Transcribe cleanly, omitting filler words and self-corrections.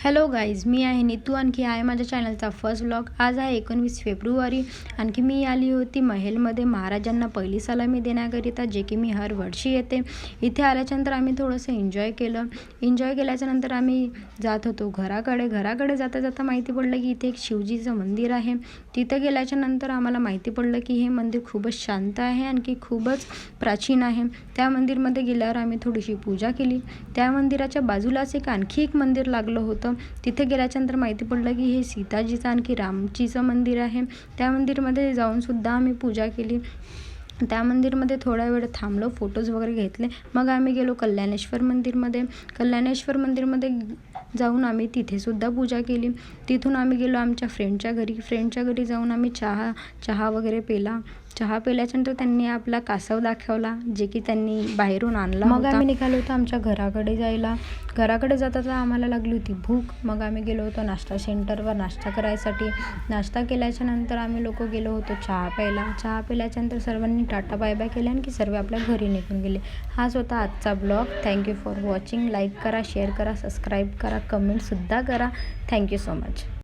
Hello guys, मी आहे नीतू. आणखी आहे माझ्या चॅनलचा फर्स्ट व्लॉग. आज आहे 19 फेब्रुवारी. आणखी मी आली होती महलमध्ये महाराजांना पहिली सलामी देण्याकरिता, जे की मी हर वर्षी येते. इथे आल्याच्यानंतर आम्ही थोडंसं एन्जॉय केलं. एन्जॉय केल्याच्यानंतर आम्ही जात होतो घराकडे जाता जाता माहिती पडलं की इथे एक शिवजीचं मंदिर आहे. तिथं गेल्याच्यानंतर आम्हाला माहिती पडलं की हे मंदिर खूपच शांत आहे, आणखी खूपच प्राचीन आहे. त्या मंदिरमध्ये गेल्यावर आम्ही थोडीशी पूजा केली. त्या मंदिराच्या बाजूलाच आणखी एक मंदिर लागलं होतं. तिथे गेल्याच्यानंतर माहिती पडलं की हे सीताजीचं आणखी रामजीचं मंदिर आहे. त्या मंदिरमध्ये जाऊन सुद्धा आम्ही पूजा केली. त्या मंदिरमध्ये थोडा वेळ थांबलो, फोटोज वगैरे घेतले. मग आम्ही गेलो कल्याणेश्वर मंदिरमध्ये. कल्याणेश्वर मंदिरमध्ये जाऊन आम्ही तिथेसुद्धा पूजा केली. तिथून आम्ही गेलो आमच्या फ्रेंडच्या घरी जाऊन आम्ही चहा वगैरे पेला. चहा पेल्याच्यानंतर त्यांनी आपला कासव दाखवला, जे की त्यांनी बाहेरून आणला. मग आम्ही निघालो होतो आमच्या घराकडे जायला. घराकडे जाता आम्हाला लागली होती भूक. मग आम्ही गेलो होतो नाश्ता सेंटरवर नाश्ता करायसाठी. नाश्ता केल्याच्यानंतर आम्ही लोक गेलो होतो चहा प्यायला. चहा पिल्याच्यानंतर सर्वांनी टाटा बाय बाय केले आणखी सर्व आपल्या घरी निघून गेले. हाच होता आजचा blog. Thank you for watching. Like करा, शेअर करा, सबस्क्राईब करा, कमेंटसुद्धा करा. Thank you so much.